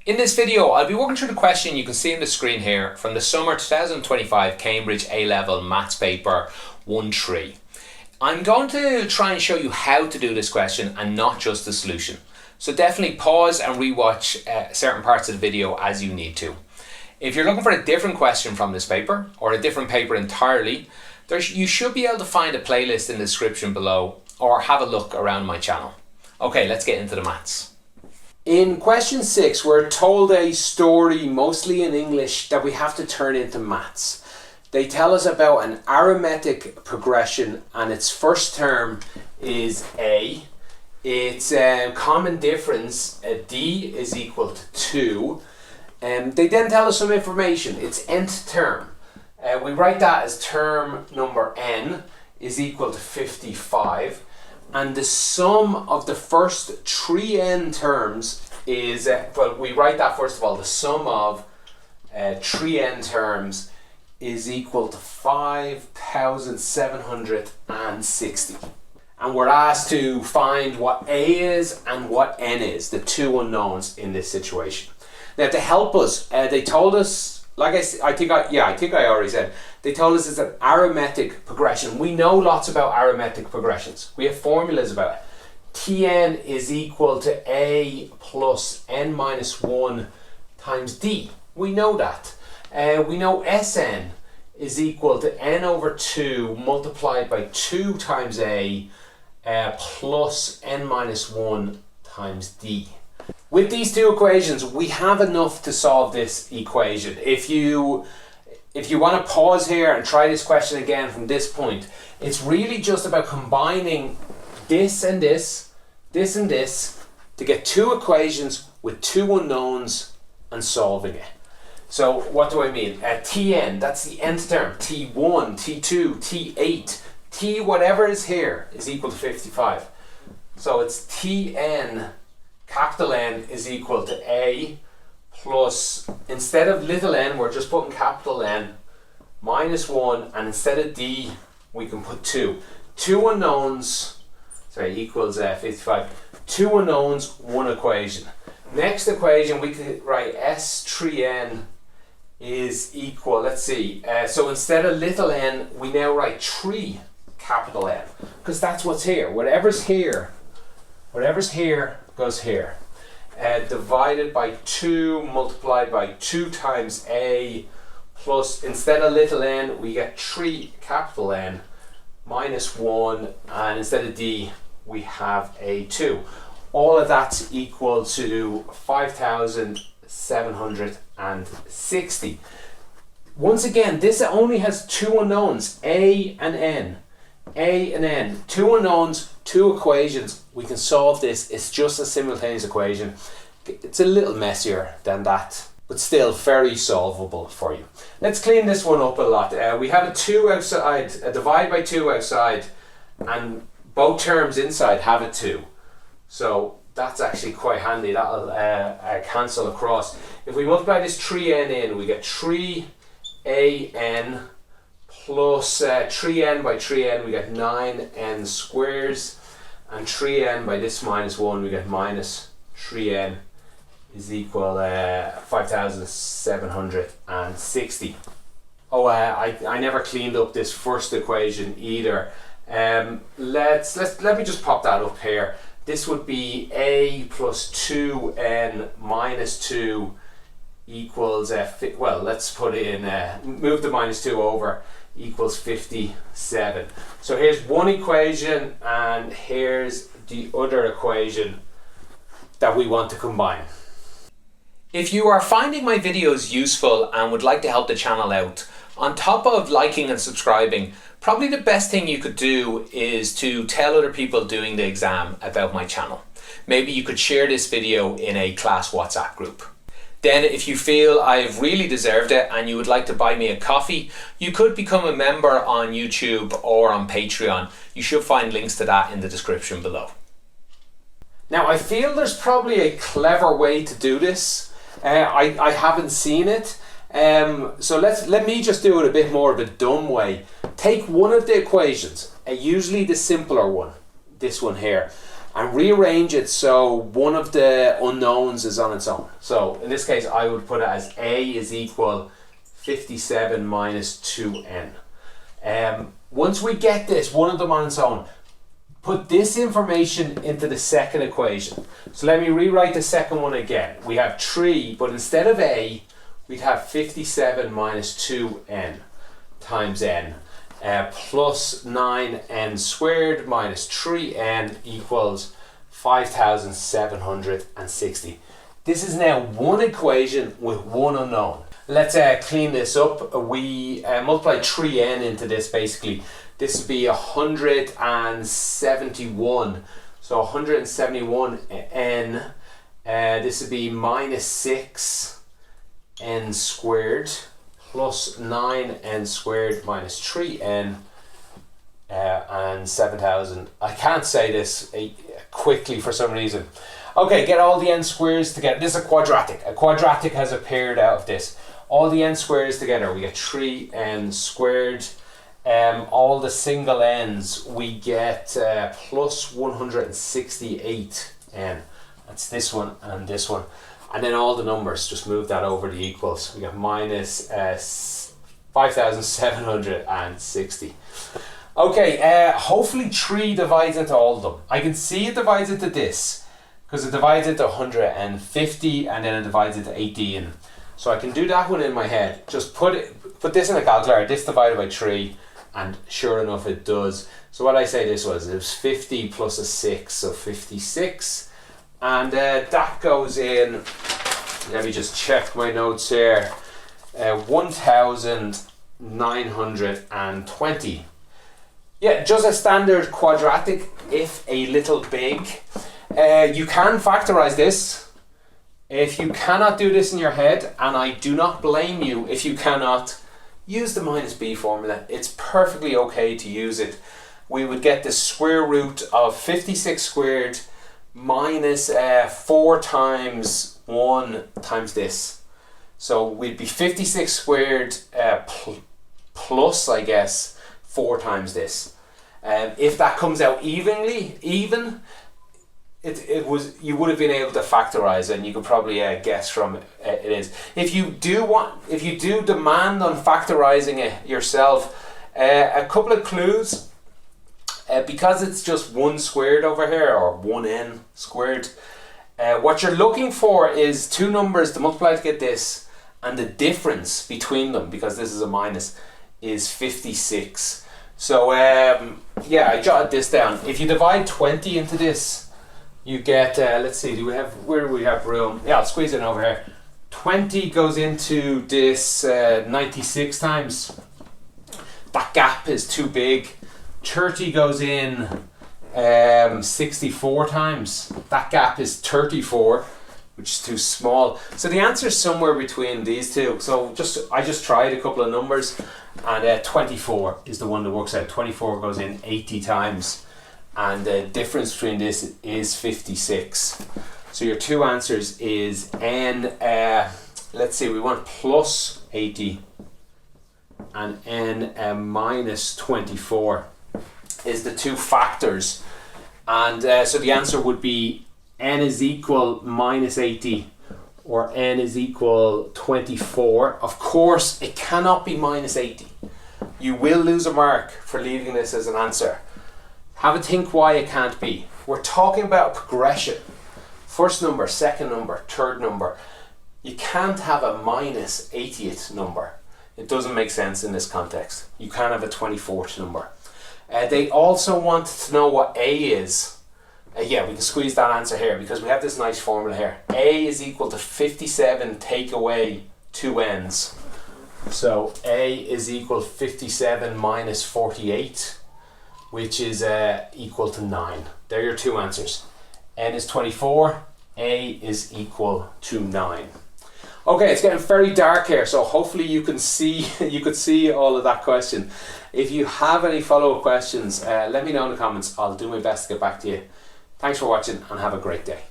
In this video, I'll be walking through the question you can see on the screen here from the Summer 2025 Cambridge A-Level Maths paper 1-3. I'm going to try and show you how to do this question and not just the solution. So definitely pause and rewatch certain parts of the video as you need to. If you're looking for a different question from this paper or a different paper entirely, you should be able to find a playlist in the description below or have a look around my channel. Okay, let's get into the maths. In question 6, we're told a story, mostly in English, that we have to turn into maths. They tell us about an arithmetic progression and its first term is A. Its common difference, D, is equal to 2. They then tell us some information. Its nth term. We write that as term number n is equal to 55. And the sum of the first 3n terms is, well, we write that first of all, the sum of 3n terms is equal to 5,760. And we're asked to find what A is and what n is, the two unknowns in this situation. Now to help us, they told us, like I think I already said, they told us it's an arithmetic progression. We know lots about arithmetic progressions. We have formulas about it. Tn is equal to A plus n minus 1 times D. We know that. We know Sn is equal to n over 2 multiplied by 2 times A plus n minus 1 times D. With these two equations, we have enough to solve this equation. If you want to pause here and try this question again from this point, it's really just about combining this and this and this to get two equations with two unknowns and solving it. So what do I mean? Tn, that's the nth term. T1, T2, T8, T whatever is here is equal to 55. So it's Tn, capital N, is equal to A plus, instead of little n, we're just putting capital N, minus 1, and instead of D, we can put 2. Two unknowns, equals 55. Two unknowns, one equation. Next equation, we could write S3n is equal, let's see, so instead of little n, we now write 3 capital N, because that's what's here. Whatever's here goes here. Divided by 2 multiplied by 2 times A plus, instead of little n, we get 3 capital N minus 1, and instead of D, we have a 2. All of that's equal to 5,760. Once again, this only has two unknowns, A and N. A and N. Two unknowns, two equations. We can solve this. It's just a simultaneous equation. It's a little messier than that, but still very solvable for you. Let's clean this one up a lot. We have a 2 outside, a divide by 2 outside, and both terms inside have a 2. So that's actually quite handy. That'll cancel across. If we multiply this 3n in, we get 3an plus 3n by 3n, we get 9n squares, and 3n by this minus 1, we get minus 3n is equal 5,760. Oh, I never cleaned up this first equation either. Let me just pop that up here. This would be A plus 2n minus 2 equals, well, let's put in, move the minus 2 over, equals 57. So here's one equation and here's the other equation that we want to combine. If you are finding my videos useful and would like to help the channel out, on top of liking and subscribing, probably the best thing you could do is to tell other people doing the exam about my channel. Maybe you could share this video in a class WhatsApp group. Then if you feel I've really deserved it and you would like to buy me a coffee, you could become a member on YouTube or on Patreon. You should find links to that in the description below. Now I feel there's probably a clever way to do this. I haven't seen it. So let me just do it a bit more of a dumb way. Take one of the equations, usually the simpler one, this one here, and rearrange it so one of the unknowns is on its own. So in this case, I would put it as A is equal 57 minus 2n. Once we get this, one of them on its own, put this information into the second equation. So let me rewrite the second one again. We have 3, but instead of A, we'd have 57 minus 2n times n. Plus 9n squared minus 3n equals 5,760. This is now one equation with one unknown. Let's clean this up. We multiply 3n into this basically. This would be 171. So 171n. This would be minus 6n squared plus 9n squared minus 3n and 7,000. I can't say this quickly for some reason. Okay, get all the n squares together. This is a quadratic. A quadratic has appeared out of this. All the n squares together, we get 3n squared. All the single n's, we get plus 168n. That's this one and this one. And then all the numbers, just move that over the equals. We got minus 5,760. Okay, hopefully 3 divides into all of them. I can see it divides into this, because it divides into 150 and then it divides into 18. So I can do that one in my head. Just put this in a calculator, this divided by 3, and sure enough it does. So what I say this was, it was 50 plus a 6, so 56. And that goes in, let me just check my notes here, 1,920. Yeah, just a standard quadratic, if a little big. You can factorize this. If you cannot do this in your head, and I do not blame you if you cannot, use the minus b formula. It's perfectly okay to use it. We would get the square root of 56 squared minus 4 times 1 times this. So we'd be 56 squared plus, I guess, 4 times this. If that comes out even, it was, you would have been able to factorize it, and you could probably guess from it is. If you do demand on factorizing it yourself, a couple of clues. Because it's just 1 squared over here, or 1n squared, what you're looking for is 2 numbers to multiply to get this, and the difference between them, because this is a minus, is 56. So yeah, I jotted this down. If you divide 20 into this, you get, let's see, where do we have room? Yeah, I'll squeeze it in over here. 20 goes into this 96 times. That gap is too big. 30 goes in 64 times. That gap is 34, which is too small. So the answer is somewhere between these two. So I just tried a couple of numbers, and 24 is the one that works out. 24 goes in 80 times, and the difference between this is 56. So your two answers is n, let's see, we want plus 80 and n minus 24 is the two factors, and so the answer would be n is equal minus 80 or n is equal 24. Of course it cannot be minus 80. You will lose a mark for leaving this as an answer. Have a think why it can't be. We're talking about progression. First number, second number, third number. You can't have a minus 80th number. It doesn't make sense in this context. You can't have a 24th number. They also want to know what A is. Yeah, we can squeeze that answer here because we have this nice formula here. A is equal to 57 take away 2 n's. So A is equal to 57 minus 48, which is equal to 9. They're your two answers. N is 24, A is equal to 9. Okay, it's getting very dark here, so hopefully you could see all of that question. If you have any follow-up questions, let me know in the comments. I'll do my best to get back to you. Thanks for watching and have a great day.